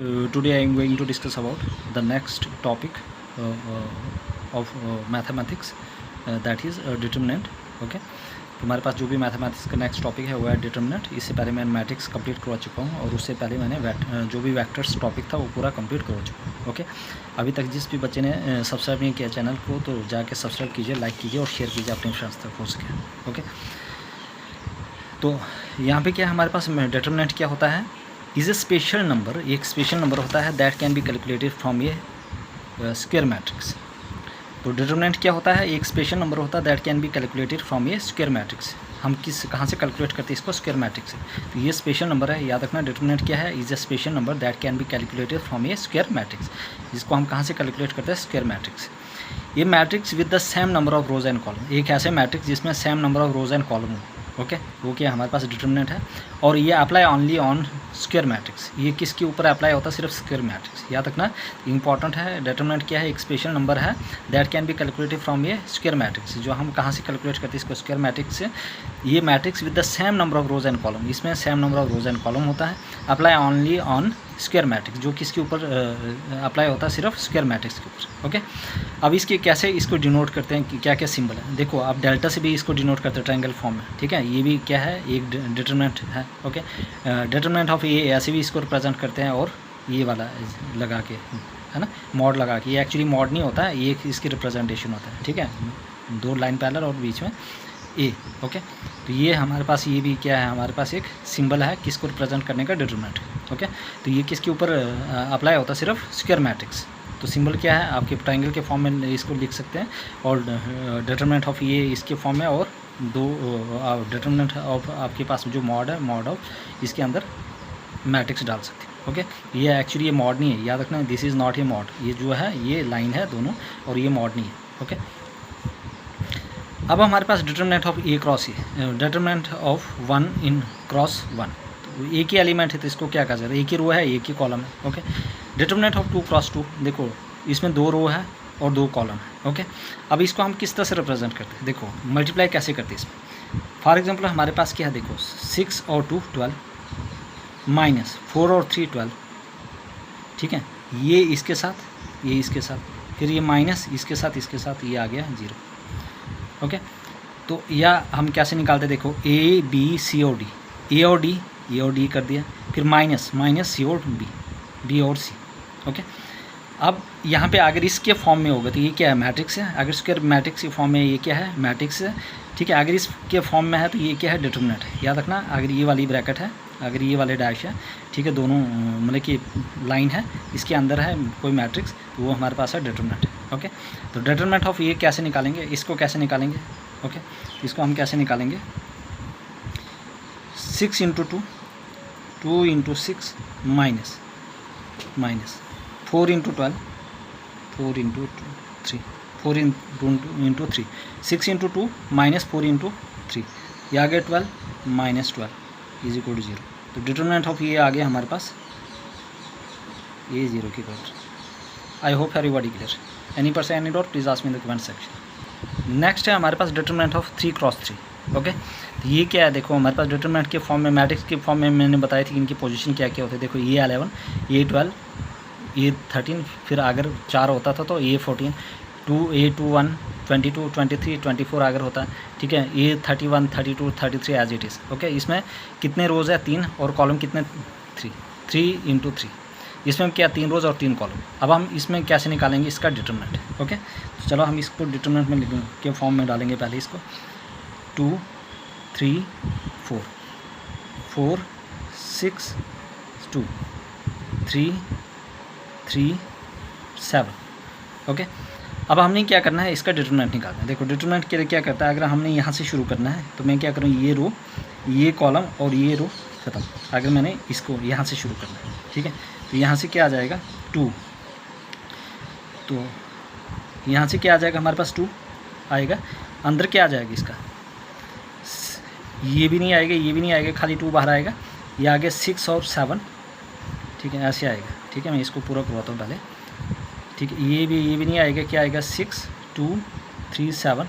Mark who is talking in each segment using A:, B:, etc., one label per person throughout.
A: Today I am going to discuss about the next topic of mathematics, that is determinant. Okay, तो हमारे पास जो भी mathematics का next topic है वो है डिटर्मिनेंट. इससे पहले मैं मैट्रिक्स कंप्लीट करवा चुका हूँ और उससे पहले मैंने जो भी वेक्टर्स टॉपिक था वो पूरा कंप्लीट करवा चुका हूँ. ओके, अभी तक जिस भी बच्चे ने सब्सक्राइब नहीं किया चैनल को तो जाके सब्सक्राइब कीजिए, लाइक कीजिए और शेयर कीजिए अपने फ्रेंड्स तक हो सके. ओके, तो यहाँ पे क्या है हमारे पास डिटर्मिनेंट क्या होता है, इज़ ए स्पेशल नंबर. एक स्पेशल नंबर होता है that can be calculated from A square matrix. तो डिटर्मिनेंट क्या होता है, एक स्पेशल नंबर होता है that can be calculated from A square matrix. हम कहाँ से कैलकुलेट करते हैं इसको, स्क्वायर मैट्रिक्स से. तो ये स्पेशल नंबर है, याद रखना. डिटर्मिनेंट क्या है, is a special number that can be calculated from A square matrix. इसको हम कहाँ से कैलकुलेट करते हैं, स्क्वायर मैट्रिक्स. ये matrix with the same number of rows and column, एक ऐसे मैट्रिक्स जिसमें same number of rows and column हो. ओके, वो क्या हमारे पास डिटर्मिनेंट है. और ये apply only on square matrix. ये किसके ऊपर अप्लाई होता है, सिर्फ स्क्वायर मैट्रिक्स. याद रखना, इंपॉर्टेंट है. डिटर्मिनेंट क्या है, एक स्पेशल नंबर है that can be calculated from ये स्क्वायर मैट्रिक्स. जो हम कहाँ से कैलकुलेट करते हैं इसको, स्क्वायर मैट्रिक्स से. ये matrix with the same number of rows and column, इसमें same number of rows and column होता है. Apply only on square matrix, जो किसके ऊपर अप्लाई होता है, सिर्फ स्क्वायर मैट्रिक्स के ऊपर. ओके, अब इसके कैसे इसको डिनोट करते हैं, कि क्या क्या सिंबल है. देखो, आप डेल्टा से भी इसको डिनोट करते हैं ट्रायंगल फॉर्म में. ठीक है, ये भी क्या है, एक डिटर्मिनेंट है. ओके, डिटर्मिनेंट ऑफ ए ऐसे भी इसको रिप्रेजेंट करते हैं, और ये वाला लगा के, है ना, मॉड लगा के. ये एक्चुअली मॉड नहीं होता है, ये इसकी रिप्रेजेंटेशन होता है. ठीक है, दो लाइन पैरेलल और बीच में ए. ओके, तो ये हमारे पास ये भी क्या है, हमारे पास एक सिंबल है किसको रिप्रेजेंट करने का, डिटर्मिनेंट. ओके, तो ये किसके ऊपर अप्लाई होता है, सिर्फ स्क्वायर मैट्रिक्स. तो सिंबल क्या है, आपके ट्रायंगल के फॉर्म में इसको लिख सकते हैं, और डिटर्मिनेंट ऑफ ये इसके फॉर्म में, और दो डिटर्मिनेंट ऑफ आपके पास जो मॉड है, मॉड ऑफ इसके अंदर मैट्रिक्स डाल सकते हैं. ओके, ये एक्चुअली ये मॉड नहीं है, याद रखना, this is not A mod. ये जो है ये लाइन है दोनों, और ये मॉड नहीं है. ओके, अब हमारे पास determinant of A cross A, determinant of 1 in cross 1. तो एक ही एलिमेंट है तो इसको क्या कहा जाता है, एक ही रो है, एक ही कॉलम है. ओके, डिटर्मिनेंट ऑफ 2 क्रॉस 2, देखो इसमें 2 रो है और 2 कॉलम है. ओके, अब इसको हम किस तरह से रिप्रेजेंट करते हैं, देखो मल्टीप्लाई कैसे करते हैं इसमें. फॉर एग्जांपल हमारे पास क्या है, देखो 6 और 2 12, माइनस 4 और 3 12. ठीक है, ये इसके साथ, ये इसके साथ, फिर ये माइनस इसके साथ, इसके साथ, ये आ गया 0. ओके, तो या हम कैसे निकालते, देखो ए बी सी और डी, ए और डी, ए और डी कर दिया, फिर माइनस माइनस सी और बी, बी और सी. ओके, अब यहाँ पे अगर इसके फॉर्म में होगा तो ये क्या है, मैट्रिक्स है. अगर स्क्वायर मैट्रिक्स के फॉर्म में ये क्या है, मैट्रिक्स है. ठीक है, अगर इसके फॉर्म में है तो ये क्या है, डिटर्मिनेंट है. याद रखना, अगर ये वाली ब्रैकेट है, अगर ये वाले डैश है, ठीक है, दोनों मतलब कि लाइन है, इसके अंदर है कोई मैट्रिक्स, तो वो हमारे पास है डिटर्मिनेंट है. ओके, तो डिटर्मिनेंट ऑफ ये कैसे निकालेंगे, इसको कैसे निकालेंगे. ओके, इसको हम कैसे निकालेंगे, 6 into 2, 2 into 6, minus 4 into 12, 4 into 3, 4 into 3, 6 into 2 minus 4 into 3, ये आ गया 12 माइनस 12 इज इक्वल टू 0. तो डिटर्मिनेंट ऑफ ये आ गया हमारे पास, ये 0 की equal. I hope everybody clear. Any person any doubt please ask me in the comment section. Next है हमारे पास डिटर्मिनेंट ऑफ 3 क्रॉस 3. ओके, तो ये क्या है, देखो हमारे पास डिटर्मिनेंट के फॉर्म में, मैट्रिक्स के फॉर्म में मैंने बताई थी इनकी पोजीशन क्या क्या होती है. देखो ये 11, ये 12, ये 13, फिर अगर 4 होता था तो ये 14, 21, 22, 23, 24 अगर होता है. ठीक है, ये 31, 32, 33 एज इट इज़. ओके, इसमें कितने रोज़ है, 3, और कॉलम कितने, 3 इंटू 3. इसमें क्या, 3 रोज़ और 3 कॉलम. अब हम इसमें कैसे निकालेंगे इसका डिटर्मिनेंट. ओके, तो चलो हम इसको डिटर्मिनेंट में के फॉर्म में डालेंगे. पहले इसको 2 3 4, 4 6 2 3 3 7. ओके, अब हमने क्या करना है, इसका डिटर्मिनेंट निकालना है. देखो डिटर्मिनेंट के लिए क्या करता है, अगर हमने यहाँ से शुरू करना है तो मैं क्या करूँ, ये रो, ये कॉलम और ये रो ख़त्म. अगर मैंने इसको यहाँ से शुरू करना है, ठीक है, तो यहाँ से क्या आ जाएगा 2, तो यहाँ से क्या आ जाएगा हमारे पास 2 आएगा. अंदर क्या आ जाएगा इसका, ये भी नहीं आएगा, ये भी नहीं आएगा, खाली 2 बाहर आएगा. ये आगे 6 और 7. ठीक है, ऐसे आएगा. ठीक है, मैं इसको पूरा करवाता हूँ पहले. ठीक है, ये भी नहीं आएगा, क्या आएगा 6 2 3 7.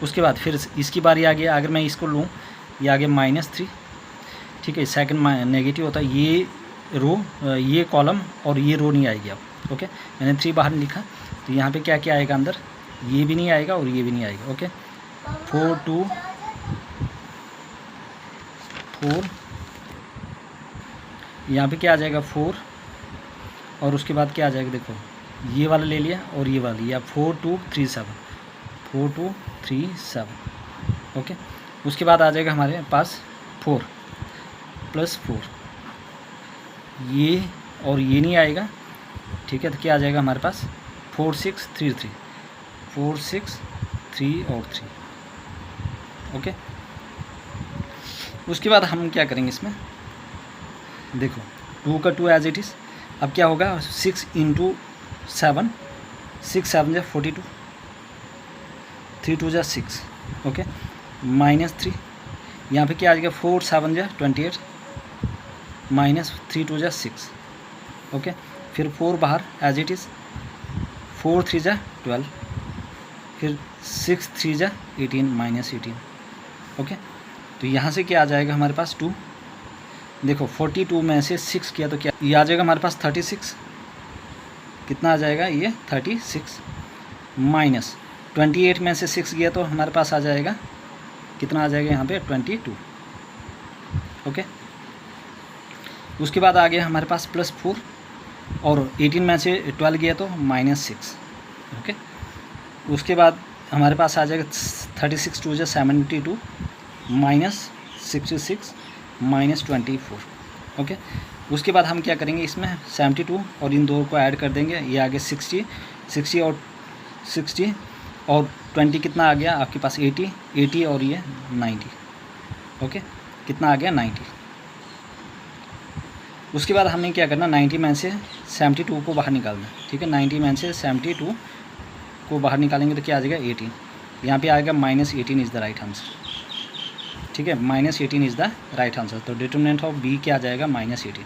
A: उसके बाद फिर इसकी बारी आ गया, अगर मैं इसको लूँ, ये आगे -3. ठीक है, सेकंड नेगेटिव होता है, ये रो, ये कॉलम और ये रो नहीं आएगी अब। ओके, मैंने 3 बाहर लिखा, तो यहाँ पे क्या क्या आएगा अंदर, ये भी नहीं आएगा और ये भी नहीं आएगा। ओके, 4 2 4, यहाँ पे क्या आ जाएगा 4, और उसके बाद क्या आ जाएगा, देखो ये वाला ले लिया और ये वाला लिया, 4 2 3 7, 4 2 3 7। ओके, उसके बाद आ जाएगा हमारे पास 4 + 4, ये और ये नहीं आएगा। ठीक है, तो क्या आ जाएगा हमारे पास 4 6 3 3, 4 6 3 और 3। ओके, उसके बाद हम क्या करेंगे इसमें, देखो 2 का 2 एज इट इज़। अब क्या होगा 6 × 7, 6 7 जा 42, 3 2 जा 6। ओके, -3, यहाँ पे क्या आ जाएगा 4 7 जा 28, -3 2 जा 6। ओके, फिर 4 बाहर एज इट इज़, 4 3 जा 12, फिर 6 3 जा 18, -18। ओके, तो यहाँ से क्या आ जाएगा हमारे पास 2, देखो 42 में से 6 किया तो क्या ये आ जाएगा हमारे पास 36। कितना आ जाएगा ये 36, -28 में से 6 गया तो हमारे पास आ जाएगा कितना, आ जाएगा यहाँ पे 22। ओके, उसके बाद आ गया हमारे पास +4, और 18 में से 12 गया तो -6। ओके, उसके बाद हमारे पास आ जाएगा 36 2 जा 72, -66, -24। ओके, उसके बाद हम क्या करेंगे इसमें 72 और इन दो को ऐड कर देंगे, ये आगे 60 और 60 और 20 कितना आ गया आपके पास 80 और ये 90। ओके, कितना आ गया 90। उसके बाद हमें क्या करना, 90 में से 72 को बाहर निकालना। ठीक है, 90 में से 72 को बाहर निकालेंगे तो क्या आ जाएगा 18, यहाँ पे आएगा -18 इज़ द राइट आंसर। ठीक है, -18 इज़ द राइट आंसर। तो डिटरमिनेंट ऑफ बी क्या आ जाएगा -18,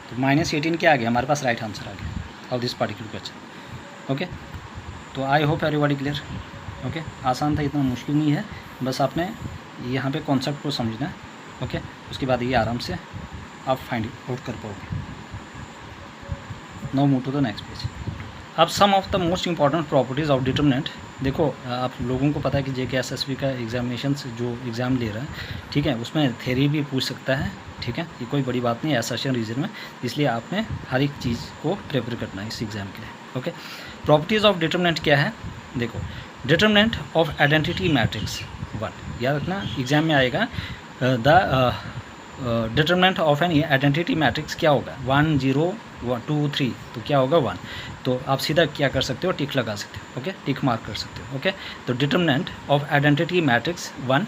A: तो -18 क्या आ गया हमारे पास राइट आंसर आ गया of this particular question. Okay, तो I hope everybody clear. Okay, आसान था, इतना मुश्किल नहीं है, बस आपने यहाँ पे कॉन्सेप्ट को समझना है। ओके, उसके बाद ये आराम से आप फाइंड आउट कर पाओगे। Now move to the next page. अब some of the most important properties of determinant. देखो आप लोगों को पता है कि JK SSB का एग्जामिनेशन जो एग्ज़ाम ले रहा है, ठीक है, उसमें थ्योरी भी पूछ सकता है। ठीक है, ये कोई बड़ी बात नहीं है असर्शन रीजन में, इसलिए आपने हर एक चीज़ को प्रिपेयर करना है इस एग्ज़ाम के लिए। ओके, प्रॉपर्टीज़ ऑफ डिटरमिनेंट क्या है, देखो डिटरमिनेंट ऑफ आइडेंटिटी मैट्रिक्स 1, याद रखना एग्जाम में आएगा। The determinant of an identity matrix क्या होगा 1 0 1 2 3, तो क्या होगा 1। तो आप सीधा क्या कर सकते हो, टिक लगा सकते हो। ओके, टिक मार्क कर सकते हो। ओके, तो determinant of identity matrix 1।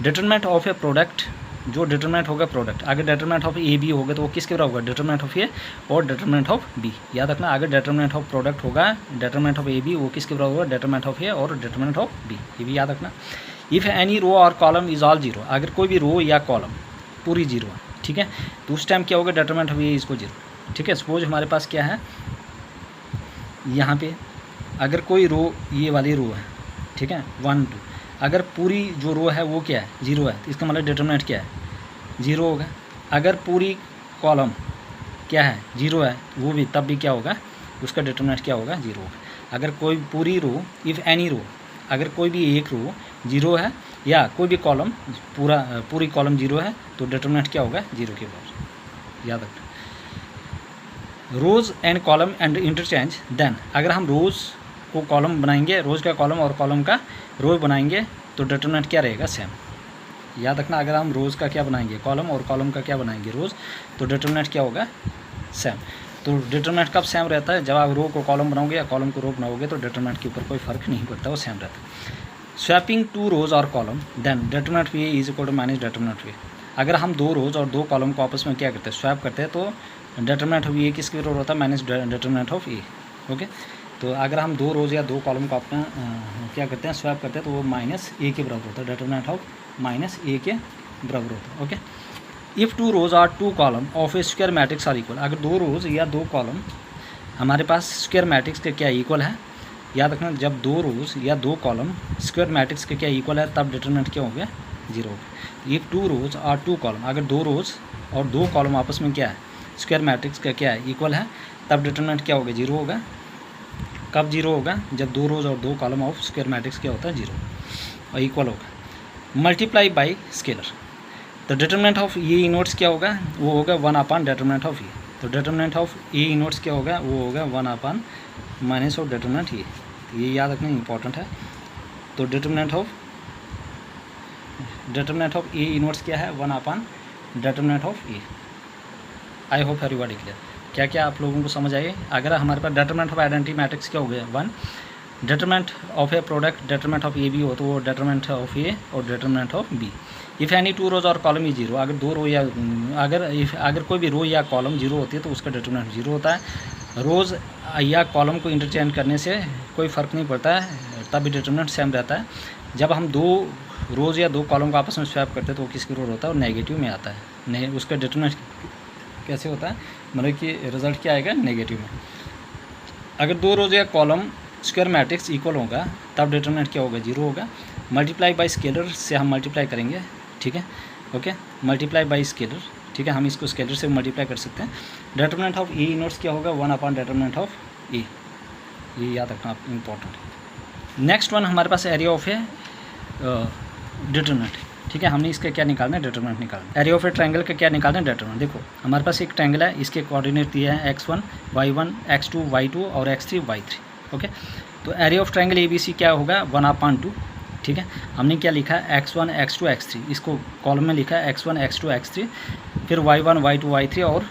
A: Determinant of A product, जो डिटरमिनेंट होगा प्रोडक्ट, आगे डिटरमिनेंट ऑफ ए बी होगा तो वो किसके बराबर होगा, डिटरमिनेंट ऑफ ए और डिटरमिनेंट ऑफ बी। याद रखना आगे डिटरमिनेंट ऑफ प्रोडक्ट होगा, डिटरमिनेंट ऑफ ए बी, वो किसके बराबर होगा, डिटरमिनेंट ऑफ ए और डिटरमिनेंट ऑफ बी, ये भी याद रखना। इफ़ एनी रो और कॉलम इज ऑल 0, अगर कोई भी रो या कॉलम पूरी 0 है, ठीक है, तो उस टाइम क्या होगा, डिटरमिनेंट ऑफ ए इसको 0। ठीक है, सपोज हमारे पास क्या है, यहाँ पे अगर कोई रो, ये वाली रो है, ठीक है 1 2, अगर पूरी जो रो है वो क्या है 0 है, तो इसका मतलब डिटरमिनेंट क्या है 0 होगा। अगर पूरी कॉलम क्या है 0 है, वो भी तब भी क्या होगा, उसका डिटरमिनेंट क्या होगा 0 होगा। अगर कोई पूरी रो, इफ़ एनी रो, अगर कोई भी एक रो 0 है या कोई भी कॉलम पूरी कॉलम 0 है, तो डिटरमिनेंट क्या होगा 0 के बराबर। याद रखना। Rows and column and interchange, then अगर हम रोज़ को कॉलम बनाएंगे, रोज़ का कॉलम और कॉलम का रो बनाएंगे, तो डिटरमिनेंट क्या रहेगा सेम। याद रखना, अगर हम रोज़ का क्या बनाएंगे कॉलम और कॉलम का क्या बनाएंगे रोज़, तो डिटरमिनेंट क्या होगा सेम। तो डिटरमिनेंट कब सेम रहता है, जब आप रो को कॉलम बनाओगे या कॉलम को रो बनाओगे, तो डिटरमिनेंट के ऊपर कोई फ़र्क नहीं पड़ता, वो सेम रहता है। स्वैपिंग 2 रोज़ और column, then determinant V is equal to minus determinant V. अगर हम 2 रोज़ और 2 कॉलम को आपस में क्या करते हैं, स्वैप करते हैं, तो डिटरमिनेंट ऑफ ए किसके बराबर होता है, minus determinant of A. Okay, तो अगर हम 2 रोज़ या 2 कॉलम को अपना क्या करते हैं, स्वैप करते हैं, तो वो -a के बराबर होता है, डिटरमिनेंट ऑफ -a के बराबर होता है। ओके, इफ़ 2 रोज़ और 2 column of a square matrix are equal, अगर 2 रोज़ या 2 कॉलम हमारे पास स्क्वायर मैट्रिक्स के क्या इक्वल है। याद रखना, जब 2 रोज़ या 2 कॉलम स्क्वायर मैट्रिक्स के क्या इक्वल है, तब डिटरमिनेंट क्या हो गया 0 हो गया। इफ़ 2 रोज़ और 2 कॉलम, अगर 2 रोज़ और 2 कॉलम आपस में क्या है स्क्वायर मैट्रिक्स का क्या है, इक्वल है, तब डिटरमिनेंट क्या होगा, 0 होगा। कब 0 होगा, जब 2 रोज और 2 कॉलम ऑफ स्क्वायर मैट्रिक्स क्या होता है, 0 और इक्वल होगा। मल्टीप्लाई बाई स्केलर, तो डिटरमिनेंट ऑफ ए इनवर्स क्या होगा, वो होगा 1 अपॉन डिटरमिनेंट ऑफ ए। तो डिटरमिनेंट ऑफ ए इनवर्स क्या होगा, वो होगा 1 upon minus of determinant A. तो ये याद रखना इंपॉर्टेंट है। तो डिटरमिनेंट ऑफ ए इनवर्स क्या है, 1 upon determinant of A. I hope everybody clear. क्या क्या आप लोगों को समझ आए। अगर हमारे पास डिटरमिनेंट ऑफ आइडेंटिटी मैट्रिक्स क्या हो गया, 1। Determinant of A product determinant of A B हो तो वो डिटरमिनेंट ऑफ ए और determinant of B. If any 2 rows और कॉलम इज 0, अगर 2 रो या अगर कोई भी रो या कॉलम 0 होती है तो उसका डिटरमिनेंट 0 होता है। रोज़ या कॉलम को इंटरचेंज करने से कोई फ़र्क नहीं पड़ता है, तब भी डिटरमिनेंट सेम रहता है। जब हम 2 रोज़ या 2 कॉलम को आपस में स्वैप करते हैं तो वो किसकी रोल होता है, और नेगेटिव में आता है। नहीं, उसका डिटरमिनेंट कैसे होता है, मतलब कि रिजल्ट क्या आएगा, नेगेटिव में। अगर 2 रोज या कॉलम स्क्वायर मैट्रिक्स इक्वल होगा तब डिटरमिनेंट क्या होगा, 0 होगा। मल्टीप्लाई बाई स्केलर से हम मल्टीप्लाई करेंगे, ठीक है, ओके। मल्टीप्लाई बाई स्केलर, ठीक है, हम इसको स्केलर से मल्टीप्लाई कर सकते हैं। डिटरमिनेंट ऑफ ए इनवर्स क्या होगा, 1 अपॉन डिटरमिनेंट ऑफ ए। ये याद रखना आप, इम्पॉर्टेंट। नेक्स्ट वन हमारे पास एरिया ऑफ ए डिटरमिनेंट, ठीक है। हमने इसका क्या निकालना है, डिटरमिनेंट निकालना है। एरिया ऑफ ए ट्रायंगल का क्या निकालना है, डिटरमिनेंट। देखो हमारे पास एक ट्रायंगल है, इसके कोऑर्डिनेट दिए हैं x1 y1 x2 y2 और x3 y3, ओके। तो एरिया ऑफ ट्रायंगल ABC क्या होगा, 1/2, ठीक है। हमने क्या लिखा है, x1 x2 x3, इसको कॉलम में लिखा है x1 x2 x3, फिर y1 y2 y3 और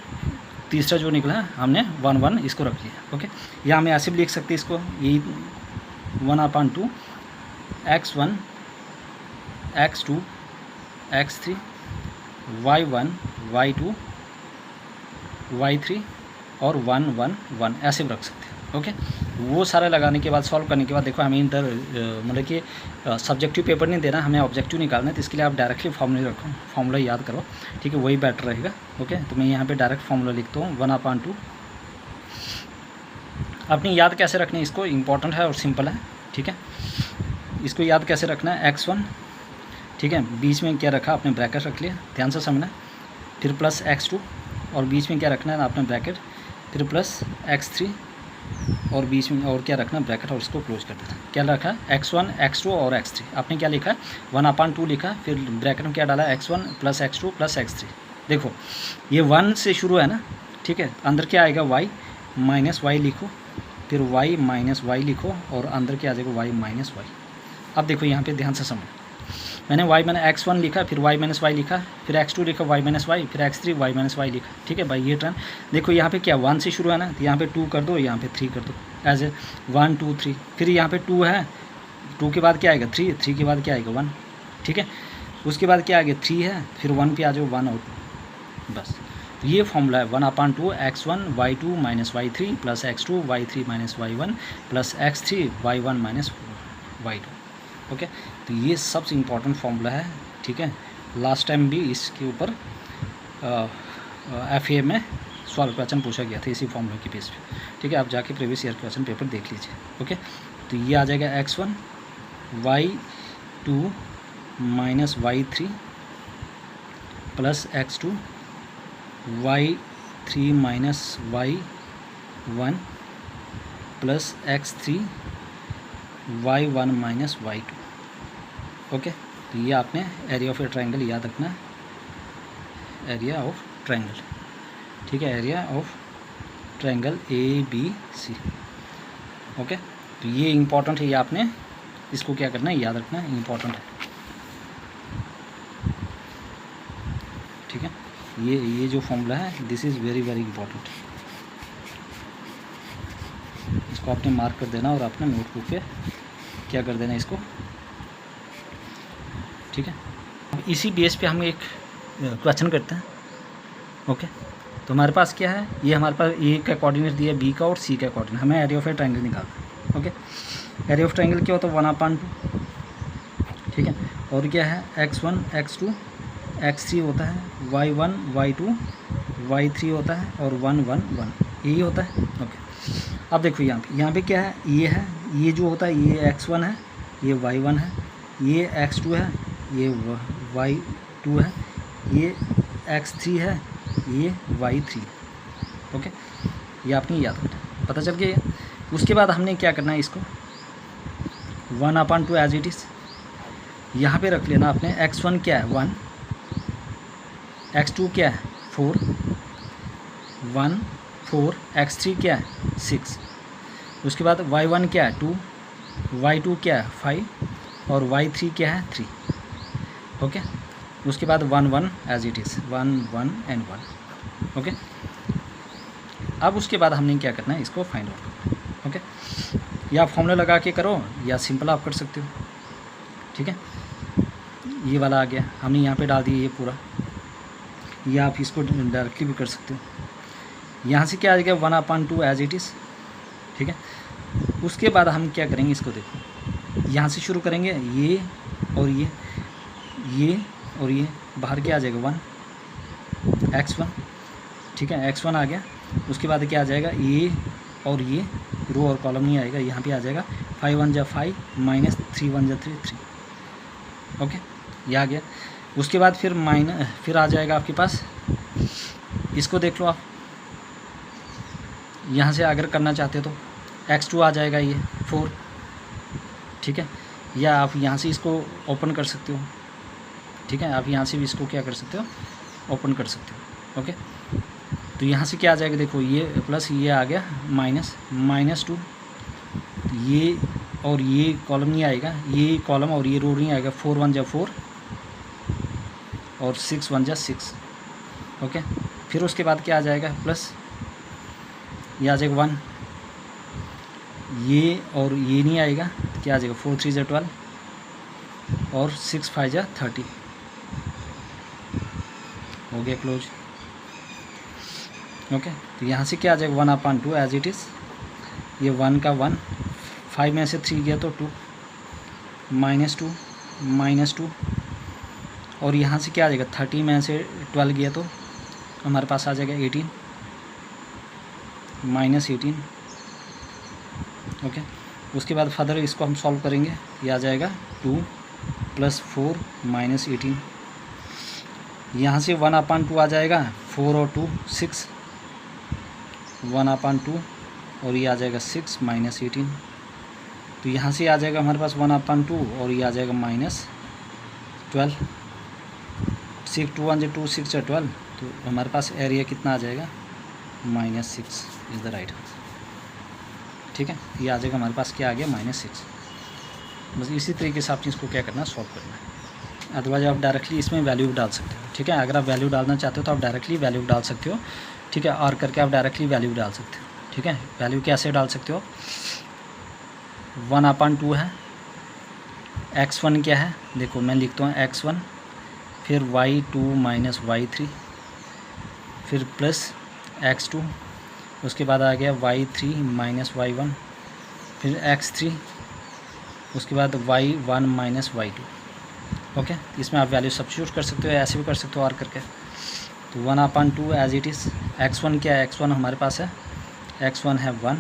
A: तीसरा जो निकला हमने 1 1 इसको रख लिया, ओके। या हमें ऐसे भी लिख सकते हैं इसको, ये 1/2 x1 x2 x3 y1 y2 y3 और 1 1 1 ऐसे भी रख सकते हैं, ओके। वो सारा लगाने के बाद, सॉल्व करने के बाद देखो हमें इधर मतलब कि सब्जेक्टिव पेपर नहीं देना, हमें ऑब्जेक्टिव निकालना है। तो इसके लिए आप डायरेक्टली फार्मूला रखो, फार्मूला याद करो, ठीक है, वही बेटर रहेगा, ओके। तो मैं यहाँ पे डायरेक्ट फार्मूला लिखता हूँ, 1/2। अपनी याद कैसे रखनी है, इसको इंपॉर्टेंट है और सिंपल है, ठीक है। इसको याद कैसे रखना है, x1, ठीक है, बीच में क्या रखा, आपने ब्रैकेट रख लिया, ध्यान से समझना। फिर प्लस x2 और बीच में क्या रखना है, आपने ब्रैकेट, फिर प्लस x3 और बीच में और क्या रखना, ब्रैकेट, और इसको क्लोज कर देना। क्या रखा, x1 x2 और x3। आपने क्या लिखा, 1/2 लिखा, फिर ब्रैकेट में क्या डाला, x1 plus x2 plus x3। देखो ये 1 से शुरू है ना, ठीक है। अंदर क्या आएगा, y माइनस वाई लिखो, फिर y माइनस वाई लिखो, और अंदर क्या आ जाएगा, y माइनस वाई। अब देखो यहाँ पे ध्यान से समझो, मैंने मैंने x1 लिखा, फिर y माइनस वाई लिखा, फिर x2 लिखा, y माइनस वाई, फिर x3 y माइनस वाई लिखा, ठीक है भाई। ये टर्न देखो यहाँ पे क्या 1 से शुरू है ना, तो यहाँ पे 2 कर दो, यहाँ पे 3 कर दो, एज ए 1 2 3। फिर यहाँ पे 2 है, 2 के बाद क्या आएगा, 3, 3 के बाद क्या आएगा, 1, ठीक है। उसके बाद क्या आएगा, 3 है, फिर 1 पे आ जाओ, 1 और 2, बस। तो ये फॉर्मूला है, 1/2 x1 y2 minus y3 plus x2 y3 minus y1 plus x3 y1 minus y2, okay. तो ये सबसे इम्पॉर्टेंट फार्मूला है, ठीक है। लास्ट टाइम भी इसके ऊपर FA में सॉल्व क्वेश्चन पूछा गया था इसी फार्मूला के बेस पे, ठीक है। आप जाके प्रीवियस ईयर क्वेश्चन पेपर देख लीजिए, ओके। तो ये आ जाएगा x1 y2 minus y3 plus x2 y3 minus y1 plus x3 y1 minus y2, okay. तो ये आपने एरिया ऑफ ए ट्रायंगल याद रखना है, एरिया ऑफ ट्रायंगल, ठीक है, area of triangle ABC, okay. तो ये इंपॉर्टेंट है, ये आपने इसको क्या करना है, याद रखना है, इंपॉर्टेंट है, ठीक है। ये जो फॉर्मूला है, this is very very important, इसको आपने मार्क कर देना और अपने नोटबुक पे क्या कर देना इसको, ठीक है। अब इसी बेस पे हम एक क्वेश्चन करते हैं, ओके। तो हमारे पास क्या है, ये हमारे पास ए का कोऑर्डिनेट दिया है, बी का और सी का कोऑर्डिनेट, हमें एरिया ऑफ ए ट्रायंगल निकालना है, ओके। एरिया ऑफ ट्रायंगल क्या होता है, 1/2, ठीक है। और क्या है, x1 x2 x3 होता है, y1 y2 y3 होता है, और 1 1 1 यही होता है, ओके। अब देखो यहाँ पे क्या है, ये जो होता है, ये x1 है, ये y1 है, ये x2 है, ये y2 है, ये x3 है, ये y3, ओके, ये आपने याद रखना, पता चल गया। उसके बाद हमने क्या करना है, इसको 1/2 एज इट इज़ यहाँ पे रख लेना आपने। x1 क्या है 1, x2 क्या है 4, 1 4, x3 क्या है 6, उसके बाद y1 क्या है 2, y2 क्या है 5 और y3 क्या है 3। ओके, उसके बाद 1 1 as it is 1 1 and 1। Okay, अब उसके बाद हमने क्या करना है, इसको फाइंड आउट करना है। ओके, या फॉर्मूला लगा के करो या सिंपल आप कर सकते हो। ठीक है, ये वाला आ गया, हमने यहाँ पे डाल दिया ये पूरा, या आप इसको डायरेक्टली भी कर सकते हो। यहाँ से क्या आ जाएगा 1/2 एज इट इज़। ठीक है, उसके बाद हम क्या करेंगे, इसको देखो, यहाँ से शुरू करेंगे, ये और ये और ये बाहर क्या आ जाएगा 1 x1। ठीक है, x1 आ गया। उसके बाद क्या आ जाएगा, ये और ये रो और कॉलम नहीं आएगा, यहाँ पे आ जाएगा 5 1 जा 5 माइनस 3 1 जा 3 3। ओके, ये आ गया। उसके बाद फिर आ जाएगा आपके पास, इसको देख लो आप, यहाँ से अगर करना चाहते हो तो x2 आ जाएगा ये 4। ठीक है, या आप यहाँ से इसको ओपन कर सकते हो। ठीक है, आप यहाँ से भी इसको क्या कर सकते हो, ओपन कर सकते हो। ओके, तो यहाँ से क्या आ जाएगा, देखो ये प्लस ये आ गया -2, ये और ये कॉलम नहीं आएगा, ये कॉलम और ये रो नहीं आएगा, 4 1 जा 4 और 6 1 जा 6। ओके, फिर उसके बाद क्या आ जाएगा, प्लस ये आ जाएगा 1, ये और ये नहीं आएगा, तो क्या आ जाएगा 4 3 जा 12 और 6 5 जा 30। हो गया क्लोज। ओके, तो यहाँ से क्या आ जाएगा 1/2 एज इट इज़, ये 1 का 1, 5 में से 3 गया तो 2 -2 और यहाँ से क्या आ जाएगा 30 में से 12 गया तो हमारे पास आ जाएगा 18 -18। ओके, उसके बाद फर्दर इसको हम सॉल्व करेंगे, ये आ जाएगा 2 + 4 -18। यहाँ से 1/2 आ जाएगा, 4 और 2 6, 1/2 और ये आ जाएगा 6 -18। तो यहाँ से आ जाएगा हमारे पास 1/2 और ये आ जाएगा -12। 6 2 1 2 6 12, तो हमारे पास एरिया कितना आ जाएगा -6 इज़ द राइट आंसर। ठीक है, ये आ जाएगा हमारे पास, क्या आ गया -6। बस इसी तरीके से आपने इसको क्या करना है, सॉल्व करना है। अदरवाइज आप डायरेक्टली इसमें वैल्यू डाल सकते हो। ठीक है, अगर आप वैल्यू डालना चाहते हो तो आप डायरेक्टली वैल्यू डाल सकते हो। ठीक है, और करके आप डायरेक्टली वैल्यू डाल सकते हो। ठीक है, वैल्यू कैसे डाल सकते हो, 1/2 है, x1 क्या है, देखो मैं लिखता हूँ x1, फिर y2 माइनस y3, फिर प्लस x2, उसके बाद आ गया y3 माइनस y1, फिर x3, उसके बाद y1 माइनस y2। ओके, इसमें आप वैल्यू सब्स्टिट्यूट कर सकते हो, ऐसे भी कर सकते हो और करके। तो 1/2 एज इट इज़, x1 क्या है, x1 हमारे पास है, x1 है 1।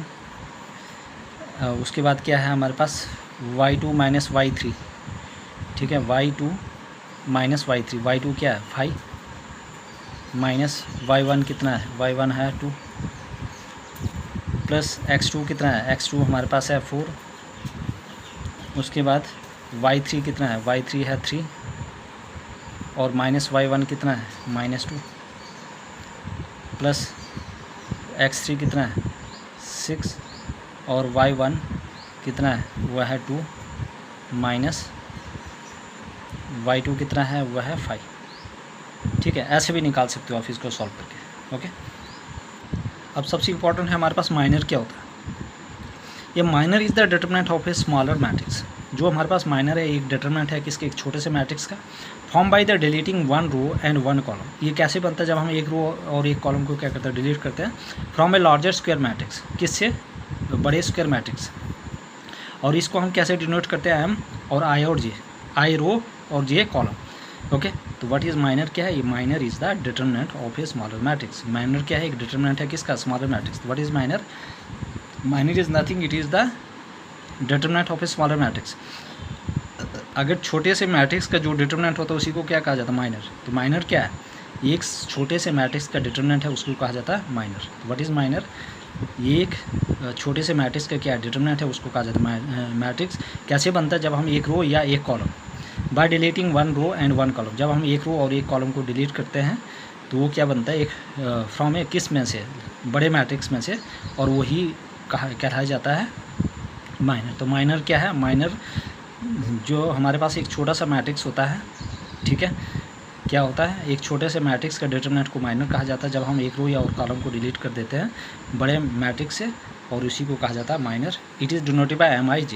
A: उसके बाद क्या है हमारे पास y2 माइनस y3। ठीक है, y2 माइनस y3, y2 क्या है 5 माइनस y1 कितना है, y1 है 2 प्लस x2 कितना है, x2 हमारे पास है 4। उसके बाद y3 कितना है, y3 है 3 और माइनस y1 कितना है -2 प्लस x3 कितना है 6 और y1 कितना है, वह है 2 माइनस y2 कितना है, वह है 5। ठीक है, ऐसे भी निकाल सकते हो आप इसको सॉल्व करके। ओके, अब सबसे इम्पोर्टेंट है हमारे पास माइनर क्या होता है। ये minor is the determinant of a smaller matrix. जो हमारे पास माइनर है, एक डिटरमिनेंट है किसके, एक छोटे से मैट्रिक्स का, form by the deleting 1 row and 1 column. ये कैसे बनता है, जब हम एक रो और एक कॉलम को क्या करते हैं, डिलीट करते हैं from a larger square matrix. किससे, बड़े स्क्वायर मैट्रिक्स। और इसको हम कैसे डिनोट करते हैं, एम और आई और जे, आई रो और जे कॉलम। ओके, तो व्हाट इज़ माइनर क्या है, ये minor is the determinant of a smaller matrix. Minor क्या है, एक डिटरमिनेंट है किसका, smaller matrix. What is minor, minor is nothing, it is the determinant of a smaller matrix. अगर छोटे से मैट्रिक्स का जो डिटरमिनेंट होता है उसी को क्या कहा जाता है, माइनर। तो माइनर क्या है, एक छोटे से मैट्रिक्स का डिटरमिनेंट है उसको कहा जाता है माइनर। What is minor? एक छोटे से मैट्रिक्स का क्या डिटरमिनेंट है उसको कहा जाता है मैट्रिक्स। कैसे बनता है? जब हम एक रो या एक column, by deleting one row and one column, जब हम एक रो और एक कॉलम को डिलीट करते हैं तो वो क्या बनता है? एक फ्रॉम ए किस में से, बड़े मैट्रिक्स में से, और वही कहलाया जाता है माइनर। तो माइनर क्या है? माइनर जो हमारे पास एक छोटा सा मैट्रिक्स होता है, ठीक है, क्या होता है? एक छोटे से मैट्रिक्स का डिटरमिनेंट को माइनर कहा जाता है जब हम एक रो या और कॉलम को डिलीट कर देते हैं बड़े मैट्रिक्स से, और उसी को कहा जाता है minor. It is denoted by MIJ।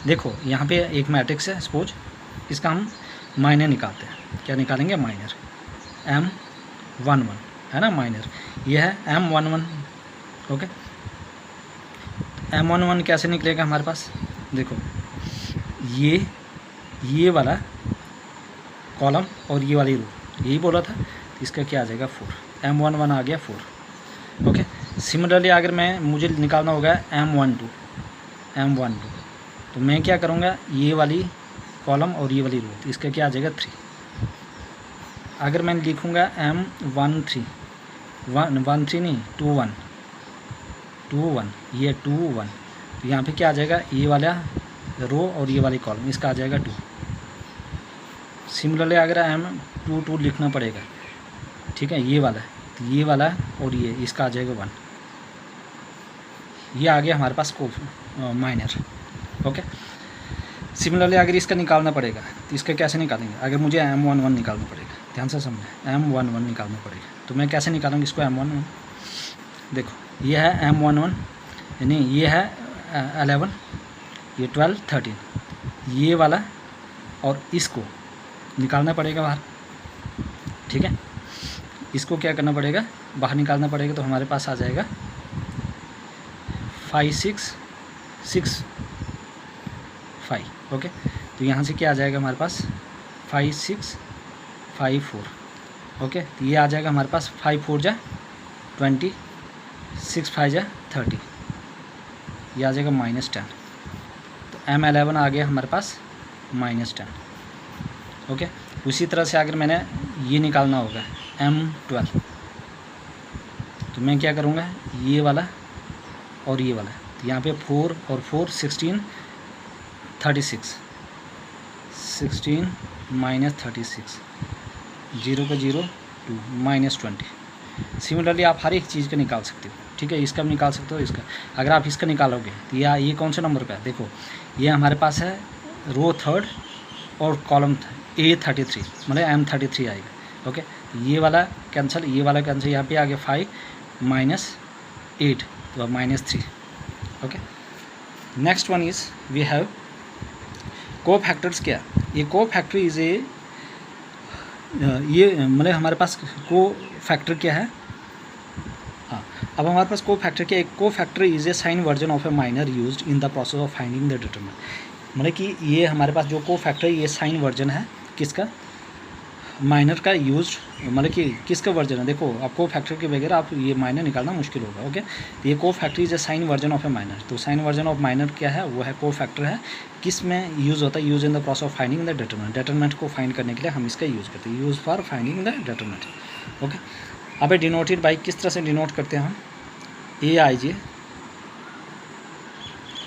A: देखो यहाँ पे एक मैट्रिक्स है सपोज, इसका हम माइनर निकालते हैं। क्या निकालेंगे? माइनर। M11 है ना माइनर, ये है M11। ओके, M11 कैसे निकलेगा हमारे पास? देखो ये वाला कॉलम और ये वाली रो, यही बोला था, इसका क्या आ जाएगा? 4। M11 आ गया 4। ओके, सिमिलरली अगर मुझे निकालना होगा M12, तो मैं क्या करूँगा? ये वाली कॉलम और ये वाली रो, तो इसका क्या आ जाएगा? 3। अगर मैं लिखूँगा M13 नहीं 21, ये 21, तो यहाँ पे क्या आ जाएगा? ये वाला रो और ये वाली कॉलम, इसका आ जाएगा 2। सिमिलरली अगर M22 लिखना पड़ेगा, ठीक है, ये वाला, तो ये वाला और ये, इसका आ जाएगा 1। ये आ गया हमारे पास को माइनर। ओके, सिमिलरली अगर इसका निकालना पड़ेगा तो इसका कैसे निकालेंगे? अगर मुझे M11 निकालना पड़ेगा, ध्यान से समझें, M11 निकालना पड़ेगा, तो मैं कैसे निकालूँगा इसको? M11, देखो ये है M11, यानी ये है 11, ये 12, 13, ये वाला, और इसको निकालना पड़ेगा बाहर, ठीक है। इसको क्या करना पड़ेगा? बाहर निकालना पड़ेगा, तो हमारे पास आ जाएगा 5 6 6 5। ओके, तो यहाँ से क्या आ जाएगा हमारे पास? 5 6 5 4। ओके, तो ये आ जाएगा हमारे पास 5 4 जा 20, 6 5 जा 30, ये आ जाएगा -10। तो M11 आ गया हमारे पास -10। ओके, उसी तरह से अगर मैंने ये निकालना होगा M12, तो मैं क्या करूँगा? ये वाला और ये वाला, तो यहाँ पे 4 और 4 16 36, 16 -36, 0 का 0 2 -20। सिमिलरली आप हर एक चीज़ का निकाल सकते हो, ठीक है, इसका भी निकाल सकते हो, इसका। अगर आप इसका निकालोगे तो ये कौन से नंबर का है? देखो ये हमारे पास है रो 3rd और कॉलम A33, मतलब M33 आएगा। ओके, ये वाला कैंसिल, ये वाला कैंसिल, यहाँ पे आ गया 5 -8, तो -3। Okay, next one is we have cofactors. क्या ये को-फैक्टर इज़ ए, ये मतलब हमारे पास को-फैक्टर क्या है? हाँ, अब हमारे पास को-फैक्टर क्या है? Cofactor is a sign version of a minor used in the process of finding the determinant. मतलब कि ये हमारे पास जो को-फैक्टर है, ये साइन वर्जन है किसका? माइनर का यूज्ड, मतलब कि किसका वर्जन है? देखो आप को-फैक्टर के बगैर आप ये माइनर निकालना मुश्किल होगा। ओके, तो ये cofactor is a sign version of a minor. तो साइन वर्जन ऑफ माइनर क्या है? वो है को-फैक्टर है। किस में यूज़ होता है? Use in the process of finding the determinant. Determinant को फाइंड करने के लिए हम इसका यूज़ करते हैं, use for finding the determinant. Okay, अब डिनोटेड बाई, किस तरह से डिनोट करते हैं हम? AIJ।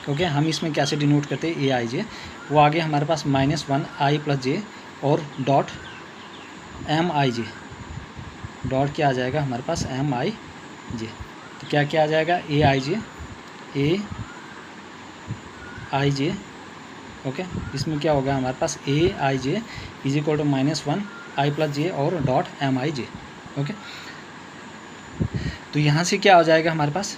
A: ओके, हम इसमें कैसे डिनोट करते हैं? AIJ, वो आगे हमारे पास -1 I + j और डॉट MIJ, डॉट क्या आ जाएगा हमारे पास? MIJ। तो क्या क्या आ जाएगा? AIJ। ओके, इसमें क्या होगा हमारे पास? AIJ = -1 I + j और डॉट MIJ। ओके, तो यहाँ से क्या हो जाएगा हमारे पास?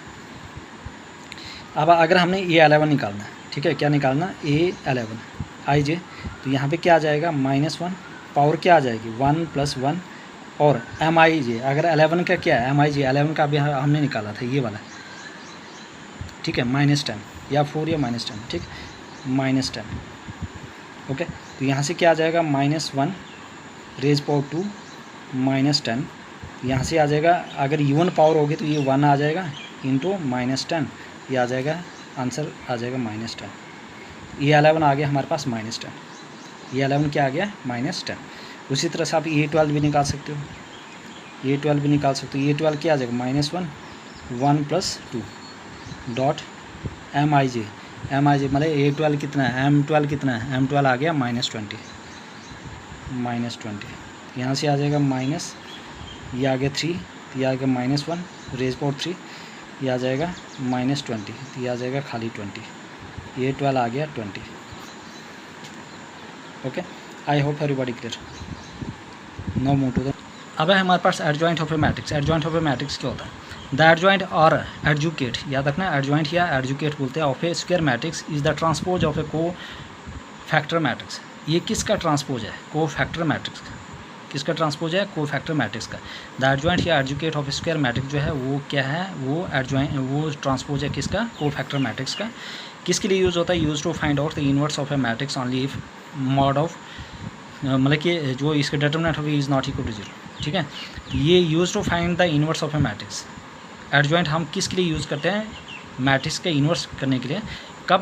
A: अब अगर हमने A11 निकालना है, ठीक है, क्या निकालना? A11 IJ, तो यहाँ पे क्या आ जाएगा? -1, पावर क्या आ जाएगी? 1 + 1 और MIJ। अगर 11 का क्या है? MIJ 11 का अभी हमने निकाला था, ये वाला, ठीक है, -10 या 4 या -10, ठीक, -10। ओके, तो यहाँ से क्या आ जाएगा? -1 रेज पावर 2 -10, यहाँ से आ जाएगा, अगर इवन पावर होगी तो ये 1 आ जाएगा इंटू -10, ये आ जाएगा, आंसर आ जाएगा -10। ये 11 आ गया हमारे पास -10, ये 11 क्या आ गया? -10। उसी तरह से आप A12 भी निकाल सकते हो। ये 12 भी निकाल सकते हो। ये 12 क्या आ जाएगा -1 1 + 2 डॉट MIJ मतलब ये 12 कितना है, M12 कितना है, M12 आ गया -20 यहाँ से आ जाएगा माइनस, ये आ गया 3, ये आ गया -1 रेज पावर 3, ये आ जाएगा -20, ये आ जाएगा खाली 20, ये 12 आ गया 20। Okay, I hope everybody clear. No move to the. अब है हमारे पास adjoint of a matrix. Adjoint of a matrix क्या होता है? द एडजॉइंट और एडजुकेट, याद रखना एडजॉइंट या एडजुकेट बोलते हैं, of a square matrix is the transpose of a cofactor matrix. ये किसका ट्रांसपोज है? को फैक्टर मैट्रिक्स का। किसका ट्रांसपोज है? को फैक्टर मैट्रिक्स का। द एडजॉइंट या एडजुकेट ऑफ स्क्वायर मैट्रिक्स जो है वो क्या है? वो एडजॉइंट, वो ट्रांसपोज है किसका? को फैक्टर मैट्रिक्स का। किसके लिए यूज़ होता है? Use to find out the inverse of a matrix only if mod of, मतलब कि जो इसका डिटरमिनेंट होगी इज़ नॉट इक्वल टू 0। ठीक है, ये use to find the inverse of a matrix. Adjoint हम किसके लिए यूज़ करते हैं? मैट्रिक्स का इनवर्स करने के लिए। कब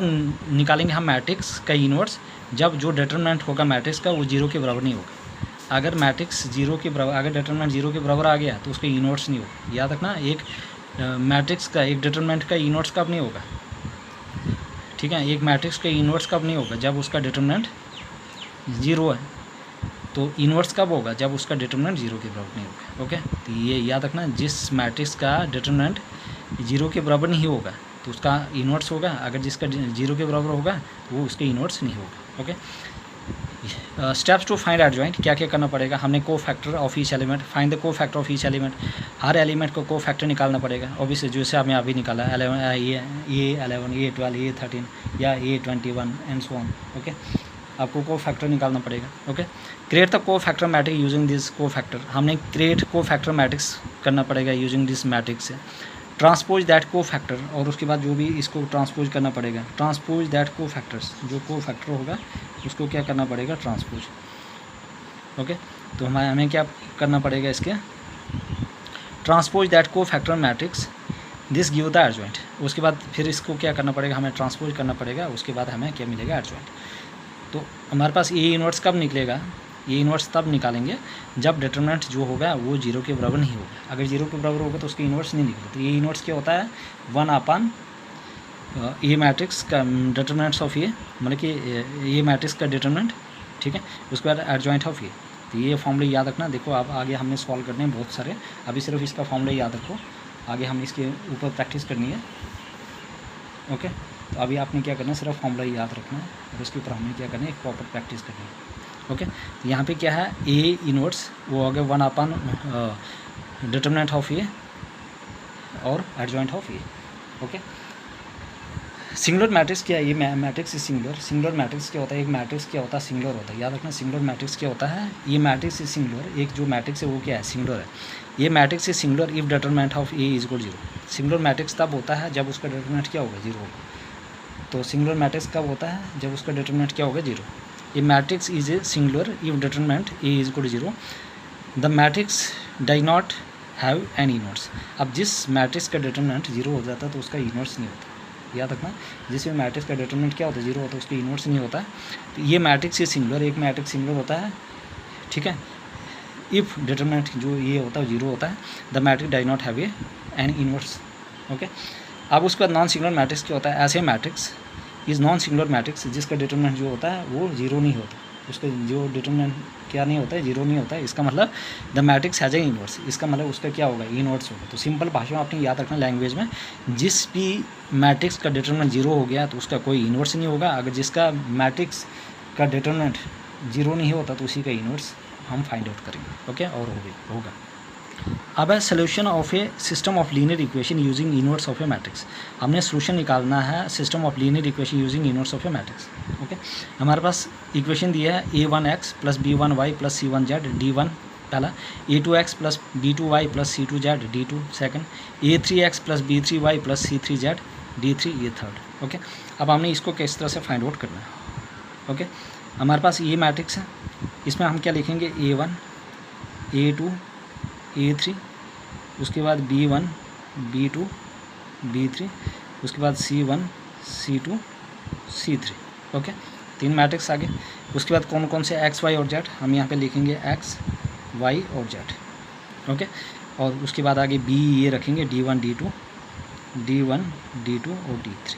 A: निकालेंगे हम मैट्रिक्स का इनवर्स? जब जो डिटरमिनेंट होगा मैट्रिक्स का वो 0 के बराबर नहीं होगा। अगर मैट्रिक्स 0 के बराबर, अगर डिटरमिनेंट 0 के बराबर आ गया तो उसका इनवर्स नहीं होगा। याद रखना, एक मैट्रिक्स का, एक डिटरमिनेंट का इनवर्स कब नहीं होगा? ठीक है, एक मैट्रिक्स का इनवर्स कब नहीं होगा? जब उसका डिटरमिनेंट 0 है। तो इनवर्स कब होगा? जब उसका डिटरमिनेंट 0 के बराबर नहीं होगा। ओके, तो ये याद रखना, जिस मैट्रिक्स का डिटरमिनेंट 0 के बराबर नहीं होगा तो उसका इनवर्स होगा। अगर जिसका 0 के बराबर होगा वो उसके इनवर्स नहीं होगा। Okay, steps to find adjoint, क्या क्या करना पड़ेगा? हमने cofactor of each element, find the cofactor of each element. हर एलिमेंट को को फैक्टर निकालना पड़ेगा। ऑब्वियसली जैसे आपने अभी निकाला 11, A11, A12, A13 या A21 and so on. Okay, आपको को फैक्टर निकालना पड़ेगा। Okay, create the cofactor matrix using this को फैक्टर। हमने क्रिएट को फैक्टर मैट्रिक्स करना पड़ेगा यूजिंग दिस मैट्रिक्स से। ट्रांसपोज दैट को फैक्टर, और उसके बाद जो भी इसको ट्रांसपोज करना पड़ेगा। ट्रांसपोज दैट को फैक्टर्स, जो को फैक्टर होगा उसको क्या करना पड़ेगा? ट्रांसपोज। ओके, तो हमें क्या करना पड़ेगा? इसके ट्रांसपोज दैट को factor matrix this give the adjoint. उसके बाद फिर इसको क्या करना पड़ेगा? हमें ट्रांसपोज करना पड़ेगा। उसके बाद हमें क्या मिलेगा? एडजॉइंट। तो हमारे पास ये इनवर्स कब निकलेगा? ये इनवर्स तब निकालेंगे जब डिटरमिनेंट जो होगा वो 0 के बराबर नहीं होगा। अगर 0 के बराबर होगा तो उसकी इनवर्स नहीं निकले। तो ये इनवर्स क्या होता है? 1/, ये मैट्रिक्स का डिटरमिनेंट्स ऑफ ये, मतलब कि ये मैट्रिक्स का डिटरमिनेंट। ठीक है, उसके बाद एडजॉइंट ऑफ ये। तो ये फॉर्मूले याद रखना। देखो अब आगे हमने सॉल्व करने हैं बहुत सारे, अभी सिर्फ इसका फॉर्मूला याद रखो, आगे हम इसके ऊपर प्रैक्टिस करनी है। ओके, तो अभी आपने क्या करना है? सिर्फ फॉर्मूला याद रखना है और उसके ऊपर हमने क्या करना है? एक प्रॉपर प्रैक्टिस करनी है। ओके, यहाँ पे क्या है? ए इनवर्स वो हो गया 1/, डिटरमिनेंट ऑफ ये और एडजॉइंट ऑफ ये। ओके, सिंगुलर मैट्रिक्स क्या है? ये मैट्रिक्स सिंगुलर। सिंगुलर मैट्रिक्स क्या होता है? एक मैट्रिक्स क्या होता है? सिंगुलर होता है। याद रखना, सिंगुलर मैट्रिक्स क्या होता है? ये मैट्रिक्स इज सिंगुलर। एक जो मैट्रिक्स है वो क्या है? सिंगुलर है। ये matrix is singular if determinant of A is equal 0। Singular matrix तब होता है जब उसका डिटरमिनेंट क्या होगा? 0 होगा। तो सिंगुलर मैट्रिक्स कब होता है? जब उसका डिटरमिनेंट क्या होगा? 0। A matrix is a singular if determinant A is equal to 0। The matrix does not have any inverse. अब जिस मैट्रिक्स का डिटरमिनेंट 0 हो जाता है तो उसका इनवर्स नहीं होता। याद रखना, जिस मैट्रिक्स का डिटरमिनेंट क्या होता है? 0 होता है, उसका इनवर्स नहीं होता है। तो ये मैट्रिक्स इज सिंगुलर। एक मैट्रिक्स सिंगुलर होता है। ठीक है, इफ़ डिटरमिनेंट जो ये होता है 0 होता है, the matrix does not have A N inverse. Okay, अब उसके बाद नॉन सिंगुलर मैट्रिक्स क्या होता है? ऐसे matrix is non singular matrix जिसका डिटरमिनेंट जो होता है वो 0 नहीं होता। उसका जो डिटरमिनेंट क्या नहीं होता है? 0 नहीं होता है। इसका मतलब the matrix has A inverse. इसका मतलब उसका क्या होगा? इनवर्स होगा। तो सिंपल भाषा में आपने याद रखना लैंग्वेज में, जिस भी मैट्रिक्स का डिटरमिनेंट 0 हो गया तो उसका कोई इनवर्स नहीं होगा। अगर जिसका मैट्रिक्स का डिटरमिनेंट 0 नहीं होता तो उसी का इनवर्स हम फाइंड आउट करेंगे। ओके, और होगा। अब है solution of A system of linear equation using inverse of a matrix. हमने सोल्यूशन निकालना है system of linear equation using inverse of a matrix. Okay, हमारे पास इक्वेशन दिया है a1x + b1y + c1z d1 पहला, a2x + b2y + c2z d2 second, a3x + b3y + c3z d3 ये third. Okay, अब हमने इसको किस तरह से फाइंड आउट करना है? ओके, हमारे पास ये मैट्रिक्स है, इसमें हम क्या लिखेंगे? a1 a2 a3, उसके बाद b1 b2 b3, उसके बाद c1 c2 c3। Okay, 3 matrix आगे। उसके बाद कौन कौन से x y और z हम यहाँ पे लिखेंगे x y और z। ओके। और उसके बाद आगे बी ये रखेंगे D1 D2 और D3।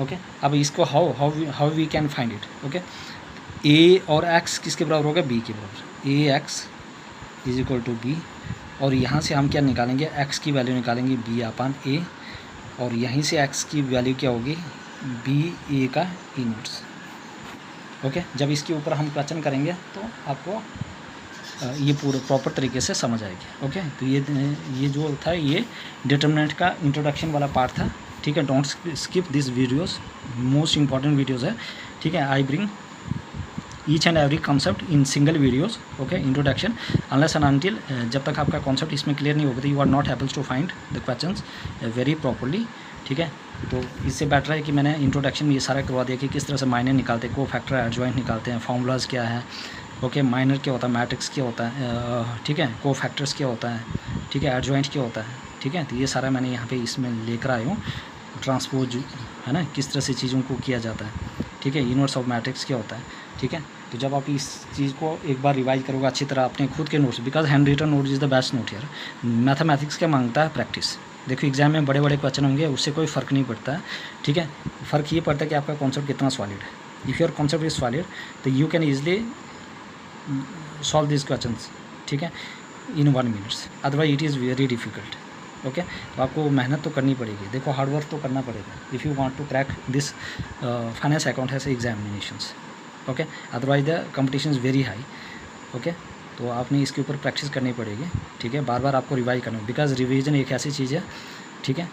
A: ओके। अब इसको how we can find it. Okay. A और एक्स किसके बराबर होगा, बी के बराबर। A X is equal to B, और यहाँ से हम क्या निकालेंगे, एक्स की वैल्यू निकालेंगे बी अपान ए, और यहीं से एक्स की वैल्यू क्या होगी, बी ए का इनवर्स। ओके। जब इसके ऊपर हम क्वेश्चन करेंगे तो आपको ये पूरे प्रॉपर तरीके से समझ आएगी। ओके। तो ये जो था ये डिटर्मिनेंट का इंट्रोडक्शन वाला पार्ट था। ठीक है। Don't skip this videos, most important videos है। ठीक है। I bring each and every concept in single videos. Okay. Introduction unless and until, जब तक आपका कॉन्सेप्ट इसमें क्लियर नहीं होगा तो you are not ables to find the questions very properly. ठीक है। तो इससे बेटर है कि मैंने इंट्रोडक्शन में ये सारा करवा दिया कि किस तरह से माइनर निकालते हैं, को फैक्टर एडजॉइंट निकालते हैं, फार्मूलाज क्या है। ओके। माइनर क्या होता है, मैट्रिक्स क्या होता है, ठीक है, को फैक्टर्स क्या होता है, ठीक है, एडजॉइंट क्या होता है। ठीक है। तो ये सारा मैंने यहाँ पे इसमें लेकर आया हूँ। ट्रांसपोज है ना, किस तरह से चीज़ों को किया जाता है। ठीक है। इनवर्स ऑफ मैट्रिक्स क्या होता है। ठीक है। तो जब आप इस चीज़ को एक बार रिवाइज करोगे अच्छी तरह अपने खुद के notes, because hand written notes is the best note यार। मैथमेटिक्स क्या मांगता है, प्रैक्टिस। देखो एग्जाम में बड़े बड़े क्वेश्चन होंगे, उससे कोई फ़र्क नहीं पड़ता है। ठीक है। फ़र्क ये पड़ता है कि आपका कॉन्सेप्ट कितना सॉलिड है। If your concept is solid तो you can easily solve this questions. ठीक है, in 1 minutes, otherwise it is very difficult. Okay. तो आपको मेहनत तो करनी पड़ेगी, देखो हार्डवर्क तो करना पड़ेगा if you want to crack this finance account has examinations. Okay. Otherwise the competition is very high. Okay. तो आपने इसके ऊपर प्रैक्टिस करनी पड़ेगी। ठीक है। बार बार आपको रिवाइज करना, बिकॉज रिवीजन एक ऐसी चीज़ है। ठीक है।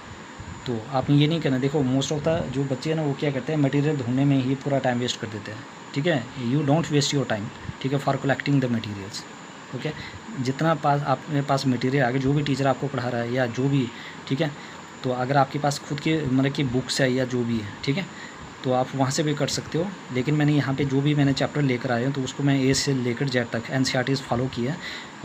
A: तो आपने ये नहीं करना, देखो मोस्ट ऑफ द जो बच्चे हैं ना वो क्या करते हैं, मटेरियल ढूंढने में ही पूरा टाइम वेस्ट कर देते हैं। ठीक है। You don't waste your time. ठीक है, for collecting the materials. Okay. जितना पास आपके पास मटेरियल आगे जो भी टीचर आपको पढ़ा रहा है या जो भी, ठीक है, तो अगर आपके पास खुद के मतलब कि बुक्स है या जो भी है, ठीक है, तो आप वहाँ से भी कर सकते हो। लेकिन मैंने यहाँ पे जो भी मैंने चैप्टर लेकर आया हूँ तो उसको मैं ए से लेकर जेड तक NCERT फॉलो किया।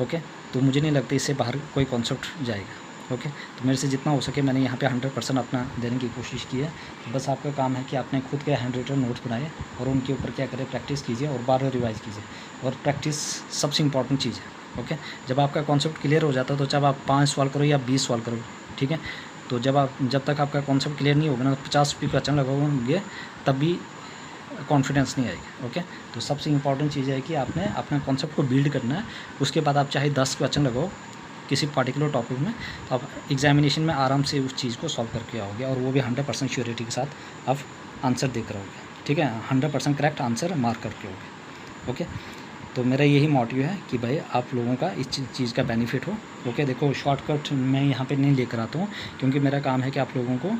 A: ओके। तो मुझे नहीं लगता इससे बाहर कोई कॉन्सेप्ट जाएगा। ओके। तो मेरे से जितना हो सके मैंने यहाँ पे 100% अपना देने की कोशिश की है। तो बस आपका काम है कि आपने खुद के हैंड रिटन नोट्स बनाए और उनके ऊपर क्या करें, प्रैक्टिस कीजिए और बार बार रिवाइज कीजिए। और प्रैक्टिस सबसे इंपॉर्टेंट चीज़ है। ओके। जब आपका कॉन्सेप्ट क्लियर हो जाता है तो जब आप 5 सवाल करो या 20 सवाल करो, ठीक है, तो जब तक आपका कॉन्सेप्ट क्लियर नहीं होगा ना, 50 भी क्वेश्चन लगाओगे तब भी कॉन्फिडेंस नहीं आएगी। ओके। तो सबसे इंपॉर्टेंट चीज़ है कि आपने अपना कॉन्सेप्ट को बिल्ड करना है। उसके बाद आप चाहे 10 क्वेश्चन लगाओ किसी पर्टिकुलर टॉपिक में, तो आप एग्जामिनेशन में आराम से उस चीज़ को सॉल्व करके आओगे और वो भी 100% श्योरिटी के साथ आप आंसर देकर आओगे। ठीक है, 100% करेक्ट आंसर मार्क करके आओगे। ओके। तो मेरा यही मोटिव है कि भाई आप लोगों का इस चीज़ का बेनिफिट हो। ओके। देखो शॉर्टकट मैं यहाँ पे नहीं लेकर आता हूँ, क्योंकि मेरा काम है कि आप लोगों को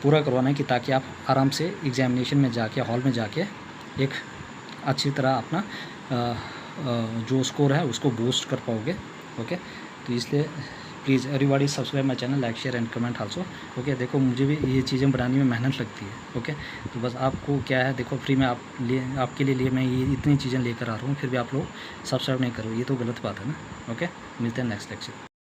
A: पूरा करवाना है कि ताकि आप आराम से एग्जामिनेशन में जाके हॉल में जाके एक अच्छी तरह अपना जो स्कोर है उसको बूस्ट कर पाओगे। ओके। तो इसलिए please everybody subscribe my channel, like share and comment also. Okay. देखो मुझे भी ये चीज़ें बनाने में मेहनत लगती है। ओके। तो बस आपको क्या है, देखो फ्री में आपके लिए मैं ये इतनी चीज़ें लेकर आ रहा हूँ, फिर भी आप लोग सब्सक्राइब नहीं करो, ये तो गलत बात है ना। ओके। मिलते हैं नेक्स्ट लेक्चर।